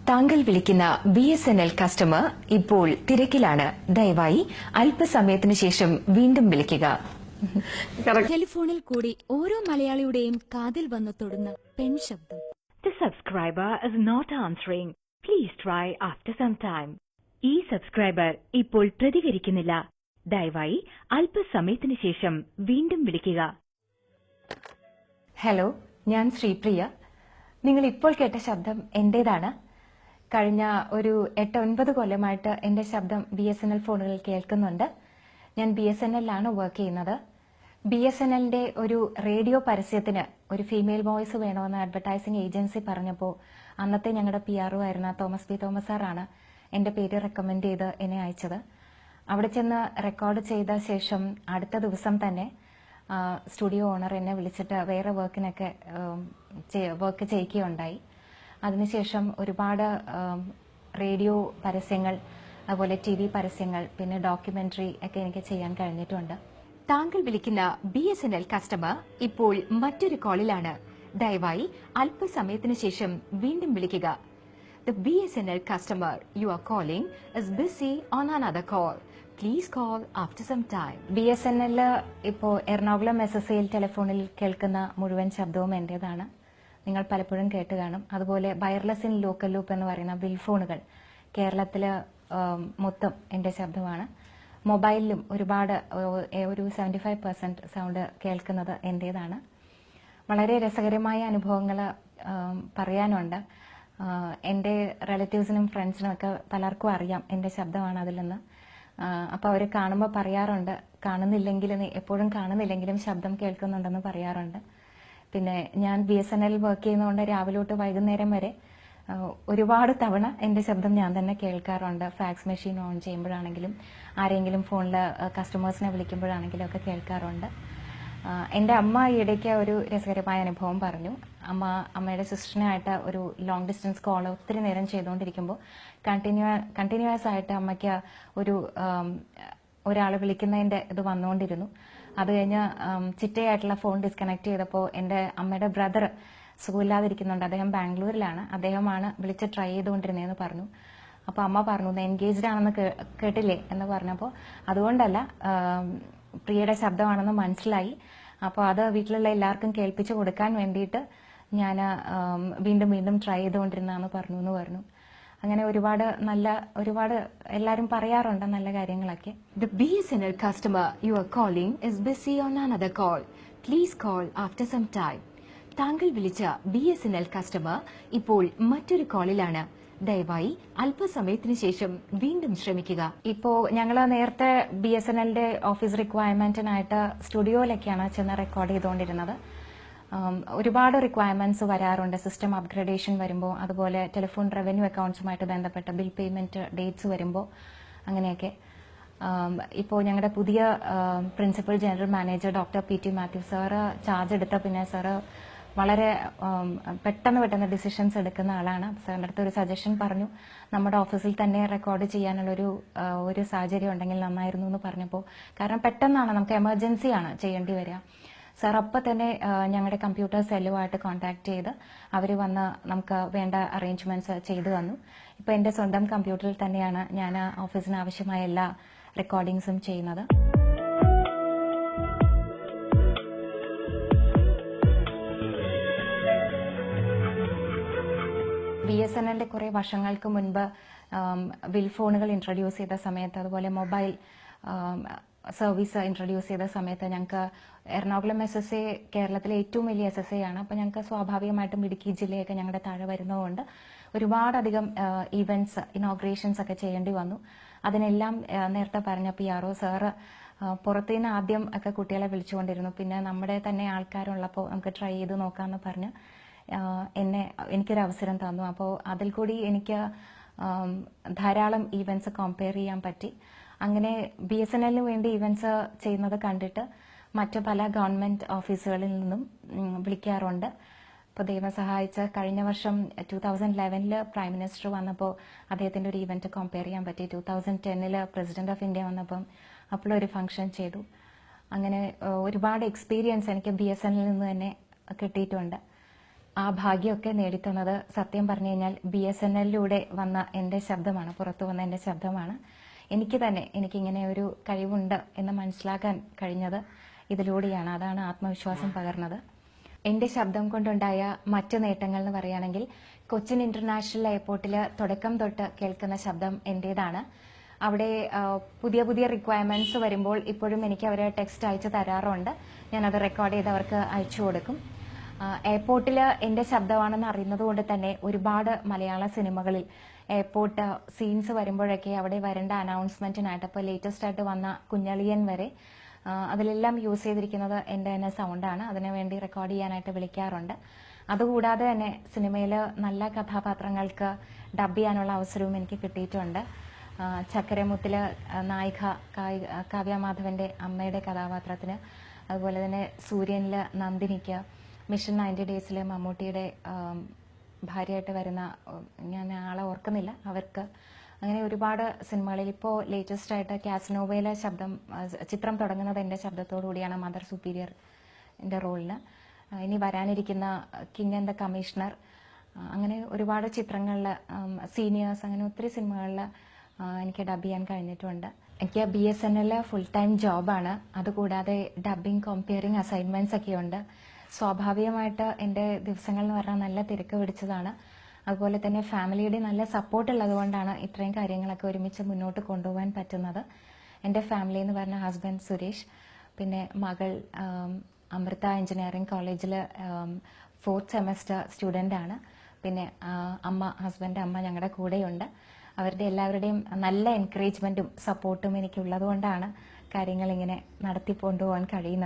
താങ്കൾ വിളിക്കുന്ന BSNL customer ഇപ്പോൾ തിരക്കിലാണ്. ദയവായി അല്പസമയത്തിന് ശേഷം വീണ്ടും വിളിക്കുക. ടെലിഫോണിൽ കൂടി ഓരോ മലയാളിയുടെയും കാതിൽ വന്നു തൊടുന്ന പെൺശബ്ദം. The subscriber is not answering. Please try after some time. ഈ സബ്സ്ക്രൈബർ ഇപ്പോൾ പ്രതികരിക്കുന്നില്ല. ദയവായി അല്പസമയത്തിന് ശേഷം വീണ്ടും വിളിക്കുക. ഹലോ, ഞാൻ ശ്രീപ്രിയ. നിങ്ങൾ ഇപ്പോൾ കേട്ട ശബ്ദം എന്റേതാണ്. കഴിഞ്ഞ ഒരു 8-9 കൊല്ലമായിട്ട് എന്റെ ശബ്ദം BSNL ഫോണുകളിൽ കേൾക്കുന്നുണ്ട്. ഞാൻ BSNL-ലാണ് വർക്ക് ചെയ്യുന്നത്. BSNL-ന്റെ ഒരു റേഡിയോ പരസ്യത്തിന് ഒരു ഫീമെയിൽ വോയിസ് വേണമെന്ന് അഡ്വർടൈസിംഗ് ഏജൻസി പറഞ്ഞപ്പോൾ അന്നത്തെ ഞങ്ങളുടെ PRO ആയിരുന്ന തോമസ് പി തോമസ് സാറാണ് എന്റെ പേര് റെക്കമെൻഡ് ചെയ്ത് എന്നെ അയച്ചത്. അവിടെ ചെന്ന് റെക്കോർഡ് ചെയ്ത ശേഷം അടുത്ത ദിവസം തന്നെ സ്റ്റുഡിയോ ഓണർ എന്നെ വിളിച്ചിട്ട് വേറെ വർക്കിനൊക്കെ വർക്ക് ചെയ്യിക്കുകയുണ്ടായി. അതിനുശേഷം ഒരുപാട് റേഡിയോ പരസ്യങ്ങൾ, അതുപോലെ TV പരസ്യങ്ങൾ, പിന്നെ ഡോക്യുമെന്ററി ഒക്കെ എനിക്ക് ചെയ്യാൻ കഴിഞ്ഞിട്ടുണ്ട്. താങ്കൾ വിളിക്കുന്ന BSNL കസ്റ്റമർ ഇപ്പോൾ മറ്റൊരു കോളിലാണ്. ദയവായി അല്പസമയത്തിന് ശേഷം വീണ്ടും വിളിക്കുക. The BSNL customer you are calling is busy on another call. Please call after some time. BSNL ഇപ്പോൾ എറണാകുളം SSL ടെലിഫോണിൽ കേൾക്കുന്ന മുഴുവൻ ശബ്ദവും എന്റേതാണ്. നിങ്ങൾ പലപ്പോഴും കേട്ട് കാണും. അതുപോലെ വയർലെസ് ഇൻ ലോക്കൽ ലൂപ്പ് എന്ന് പറയുന്ന ബിൽ ഫോണുകൾ കേരളത്തില് മൊത്തം എന്റെ ശബ്ദമാണ്. മൊബൈലിലും ഒരുപാട് ഒരു 75% സൗണ്ട് കേൾക്കുന്നത് എന്റേതാണ്. വളരെ രസകരമായ അനുഭവങ്ങൾ പറയാനുണ്ട്. എന്റെ റിലേറ്റീവ്സിനും ഫ്രണ്ട്സിനും ഒക്കെ പലർക്കും അറിയാം എന്റെ ശബ്ദമാണ് അതിലെന്ന്. അപ്പൊ അവര് കാണുമ്പോൾ പറയാറുണ്ട്, എപ്പോഴും കാണുന്നില്ലെങ്കിലും ശബ്ദം കേൾക്കുന്നുണ്ടെന്ന് പറയാറുണ്ട്. പിന്നെ ഞാൻ BSNL വർക്ക് ചെയ്യുന്നതുകൊണ്ട് രാവിലെ തൊട്ട് വൈകുന്നേരം വരെ ഒരുപാട് തവണ എന്റെ ശബ്ദം ഞാൻ തന്നെ കേൾക്കാറുണ്ട്. ഫാക്സ് മെഷീൻ ഓൺ ചെയ്യുമ്പോഴാണെങ്കിലും ആരെങ്കിലും ഫോണിൽ കസ്റ്റമേഴ്സിനെ വിളിക്കുമ്പോഴാണെങ്കിലും ഒക്കെ കേൾക്കാറുണ്ട്. എന്റെ അമ്മ ഈയിടയ്ക്ക് ഒരു രസകരമായ അനുഭവം പറഞ്ഞു. അമ്മയുടെ സിസ്റ്ററിനായിട്ട് ഒരു ലോങ് ഡിസ്റ്റൻസ് കോൾ ഒത്തിരി നേരം ചെയ്തുകൊണ്ടിരിക്കുമ്പോൾ കണ്ടിന്യൂസ് ആയിട്ട് അമ്മയ്ക്ക് ഒരാൾ വിളിക്കുന്നതിന്റെ ഇത് വന്നുകൊണ്ടിരുന്നു. അത് കഴിഞ്ഞ് ചിറ്റയായിട്ടുള്ള ഫോൺ ഡിസ്കണക്ട് ചെയ്തപ്പോൾ എന്റെ അമ്മയുടെ ബ്രദർ സുഖമില്ലാതിരിക്കുന്നുണ്ട്. അദ്ദേഹം ബാംഗ്ലൂരിലാണ്. അദ്ദേഹമാണ് വിളിച്ച് ട്രൈ ചെയ്തുകൊണ്ടിരുന്നതെന്ന് പറഞ്ഞു. അപ്പൊ അമ്മ പറഞ്ഞു, എൻഗേജ്ഡ് ആണെന്ന് കേട്ടില്ലേ എന്ന് പറഞ്ഞപ്പോൾ അതുകൊണ്ടല്ല, പ്രിയയുടെ ശബ്ദമാണെന്ന് മനസ്സിലായി. അപ്പോൾ അത് വീട്ടിലുള്ള എല്ലാവർക്കും കേൾപ്പിച്ചു കൊടുക്കാൻ വേണ്ടിയിട്ട് ഞാൻ വീണ്ടും ട്രൈ ചെയ്തുകൊണ്ടിരുന്നാന്ന് പറഞ്ഞു. അങ്ങനെ ഒരുപാട് എല്ലാരും പറയാറുണ്ട് നല്ല കാര്യങ്ങളൊക്കെ. The BSNL customer you are calling is busy on another call. Please call after some time. താങ്കൾ വിളിച്ച BSNL കസ്റ്റമർ ഇപ്പോൾ മറ്റൊരു കോളിലാണ്. ദയവായി അല്പസമയത്തിന് ശേഷം വീണ്ടും ശ്രമിക്കുക. ഇപ്പോ ഞങ്ങൾ നേരത്തെ BSNL-ന്റെ ഓഫീസ് റിക്വയർമെന്റിനായിട്ട് സ്റ്റുഡിയോയിലൊക്കെയാണ് ചെന്ന് റെക്കോർഡ് ചെയ്തുകൊണ്ടിരുന്നത്. ഒരുപാട് റിക്വയർമെന്റ്സ് വരാറുണ്ട്. സിസ്റ്റം അപ്ഗ്രേഡേഷൻ വരുമ്പോൾ, അതുപോലെ ടെലിഫോൺ റവന്യൂ അക്കൗണ്ട്സുമായിട്ട് ബന്ധപ്പെട്ട ബിൽ പേയ്മെന്റ് ഡേറ്റ്സ് വരുമ്പോൾ, അങ്ങനെയൊക്കെ. ഇപ്പോൾ ഞങ്ങളുടെ പുതിയ principal general manager doctor PT Mathew sir charge എടുത്ത പിന്നെ സാറ് വളരെ പെട്ടെന്ന് ഡിസിഷൻസ് എടുക്കുന്ന ആളാണ്. സാറിന്റെ അടുത്ത് ഒരു സജഷൻ പറഞ്ഞു, നമ്മുടെ ഓഫീസിൽ തന്നെ റെക്കോർഡ് ചെയ്യാനുള്ള ഒരു സാഹചര്യം ഉണ്ടെങ്കിൽ നന്നായിരുന്നു എന്ന് പറഞ്ഞപ്പോൾ, കാരണം പെട്ടെന്നാണ് നമുക്ക് എമർജൻസിയാണ് ചെയ്യേണ്ടി വരിക. സാർ അപ്പം തന്നെ ഞങ്ങളുടെ കമ്പ്യൂട്ടർ സെല്ലുമായിട്ട് കോൺടാക്ട് ചെയ്ത് അവർ വന്ന് നമുക്ക് വേണ്ട അറേഞ്ച്മെന്റ്സ് ചെയ്തു തന്നു. ഇപ്പൊ എന്റെ സ്വന്തം കമ്പ്യൂട്ടറിൽ തന്നെയാണ് ഞാൻ ഓഫീസിന് ആവശ്യമായ എല്ലാ റെക്കോർഡിംഗ്സും ചെയ്യുന്നത്. BSNL-ന്റെ കുറെ വർഷങ്ങൾക്ക് മുൻപ് ബിൽ ഫോണുകൾ ഇൻട്രൊഡ്യൂസ് ചെയ്ത സമയത്ത്, അതുപോലെ മൊബൈൽ സർവീസ് ഇൻട്രൊഡ്യൂസ് ചെയ്ത സമയത്ത് ഞങ്ങൾക്ക് എറണാകുളം SSA കേരളത്തിലെ ഏറ്റവും വലിയ SSA ആണ്. അപ്പൊ ഞങ്ങൾക്ക് സ്വാഭാവികമായിട്ടും ഇടുക്കി ജില്ലയൊക്കെ ഞങ്ങളുടെ താഴെ വരുന്നതുകൊണ്ട് ഒരുപാടധികം ഈവന്റ്സ്, ഇനോഗ്രേഷൻസ് ഒക്കെ ചെയ്യേണ്ടി വന്നു. അതിനെല്ലാം നേരത്തെ പറഞ്ഞ PRO സാറ് പുറത്തുനിന്ന് ആദ്യം ഒക്കെ കുട്ടികളെ വിളിച്ചുകൊണ്ടിരുന്നു. പിന്നെ നമ്മുടെ തന്നെ ആൾക്കാരുള്ളപ്പോൾ നമുക്ക് ട്രൈ ചെയ്ത് നോക്കാമെന്ന് പറഞ്ഞ് എനിക്കൊരു അവസരം തന്നു. അപ്പോൾ അതിൽ കൂടി എനിക്ക് ധാരാളം ഈവന്റ്സ് കമ്പയർ ചെയ്യാൻ പറ്റി. അങ്ങനെ BSNL-ന് വേണ്ടി ഈവന്റ്സ് ചെയ്യുന്നത് കണ്ടിട്ട് മറ്റു പല ഗവൺമെന്റ് ഓഫീസുകളിൽ നിന്നും വിളിക്കാറുണ്ട്. ഇപ്പോൾ ദൈവം സഹായിച്ച് കഴിഞ്ഞ വർഷം 2011 പ്രൈം മിനിസ്റ്റർ വന്നപ്പോൾ അദ്ദേഹത്തിന്റെ ഒരു ഈവന്റ് കമ്പയർ ചെയ്യാൻ പറ്റി. 2010 പ്രസിഡന്റ് ഓഫ് ഇന്ത്യ വന്നപ്പം അപ്പോഴൊരു ഫംഗ്ഷൻ ചെയ്തു. അങ്ങനെ ഒരുപാട് എക്സ്പീരിയൻസ് എനിക്ക് BSNL-ൽ നിന്ന് തന്നെ കിട്ടിയിട്ടുണ്ട്. ആ ഭാഗ്യമൊക്കെ നേടിത്തന്നത് സത്യം പറഞ്ഞു കഴിഞ്ഞാൽ BSNL-ലൂടെ വന്ന എൻ്റെ ശബ്ദമാണ്, പുറത്തു വന്ന എൻ്റെ ശബ്ദമാണ്. എനിക്ക് തന്നെ എനിക്കിങ്ങനെ ഒരു കഴിവുണ്ട് എന്ന് മനസ്സിലാക്കാൻ കഴിഞ്ഞത് ഇതിലൂടെയാണ്. അതാണ് ആത്മവിശ്വാസം പകർന്നത്. എൻ്റെ ശബ്ദം കൊണ്ടുണ്ടായ മറ്റു നേട്ടങ്ങൾ എന്ന് പറയുകയാണെങ്കിൽ, കൊച്ചിൻ ഇന്റർനാഷണൽ എയർപോർട്ടിൽ തുടക്കം തൊട്ട് കേൾക്കുന്ന ശബ്ദം എൻ്റേതാണ്. അവിടെ പുതിയ പുതിയ റിക്വയർമെന്റ്സ് വരുമ്പോൾ ഇപ്പോഴും എനിക്ക് അവർ ടെക്സ്റ്റ് അയച്ചു തരാറുണ്ട്. ഞാനത് റെക്കോർഡ് ചെയ്ത് അവർക്ക് അയച്ചു കൊടുക്കും. എയർപോർട്ടിൽ എൻ്റെ ശബ്ദമാണെന്ന് അറിയുന്നത് കൊണ്ട് തന്നെ ഒരുപാട് മലയാള സിനിമകളിൽ എയർപോർട്ട് സീൻസ് വരുമ്പോഴൊക്കെ അവിടെ വരേണ്ട അനൗൺസ്മെന്റിനായിട്ട്, ഇപ്പോൾ ലേറ്റസ്റ്റ് ആയിട്ട് വന്ന കുഞ്ഞളിയൻ വരെ അതിലെല്ലാം യൂസ് ചെയ്തിരിക്കുന്നത് എൻ്റെ തന്നെ സൗണ്ടാണ്. അതിനുവേണ്ടി റെക്കോർഡ് ചെയ്യാനായിട്ട് വിളിക്കാറുണ്ട്. അതുകൂടാതെ തന്നെ സിനിമയിൽ നല്ല കഥാപാത്രങ്ങൾക്ക് ഡബ് ചെയ്യാനുള്ള അവസരവും എനിക്ക് കിട്ടിയിട്ടുണ്ട്. ചക്കരമുത്തില് നായിക കാവ്യമാധവന്റെ അമ്മയുടെ കഥാപാത്രത്തിന്, അതുപോലെ തന്നെ സൂര്യനില് നന്ദിനിക്ക്, മിഷൻ 90 ഡേയ്സിലെ മമ്മൂട്ടിയുടെ ഭാര്യയായിട്ട് വരുന്ന, ഞാൻ ആളെ ഓർക്കുന്നില്ല, അവർക്ക്, അങ്ങനെ ഒരുപാട് സിനിമകളിൽ. ഇപ്പോൾ ലേറ്റസ്റ്റ് ആയിട്ട് കാസിനോവയിലെ ചിത്രം തുടങ്ങുന്നത് എൻ്റെ ശബ്ദത്തോടു കൂടിയാണ്, മദർ സുപ്പീരിയർ എൻ്റെ റോളിന്. ഇനി വരാനിരിക്കുന്ന കിങ് ആൻഡ് ദ കമ്മീഷണർ, അങ്ങനെ ഒരുപാട് ചിത്രങ്ങളിൽ, സീനിയേഴ്സ്, അങ്ങനെ ഒത്തിരി സിനിമകളിൽ എനിക്ക് ഡബ് ചെയ്യാൻ കഴിഞ്ഞിട്ടുണ്ട്. എനിക്ക് BSNL ഫുൾ ടൈം ജോബാണ്. അതുകൂടാതെ ഡബിങ്, കോമ്പയറിങ് അസൈൻമെന്റ്സ് ഒക്കെ ഉണ്ട്. സ്വാഭാവികമായിട്ട് എൻ്റെ ദിവസങ്ങൾ എന്ന് പറഞ്ഞാൽ നല്ല തിരക്ക് പിടിച്ചതാണ്. അതുപോലെ തന്നെ ഫാമിലിയുടെ നല്ല സപ്പോർട്ട് ഉള്ളതുകൊണ്ടാണ് ഇത്രയും കാര്യങ്ങളൊക്കെ ഒരുമിച്ച് മുന്നോട്ട് കൊണ്ടുപോകാൻ പറ്റുന്നത്. എൻ്റെ ഫാമിലി എന്ന് പറഞ്ഞ ഹസ്ബൻഡ് സുരേഷ്, പിന്നെ മകൾ അമൃത എഞ്ചിനീയറിംഗ് കോളേജിൽ 4th സെമസ്റ്റർ സ്റ്റുഡൻ്റ് ആണ്. പിന്നെ ഹസ്ബൻഡ് അമ്മ ഞങ്ങളുടെ കൂടെയുണ്ട്. അവരുടെ എല്ലാവരുടെയും നല്ല എൻകറേജ്മെന്റും സപ്പോർട്ടും എനിക്കുള്ളത് കൊണ്ടാണ് കാര്യങ്ങൾ ഇങ്ങനെ നടത്തി കൊണ്ടുപോകാൻ കഴിയുന്നത്.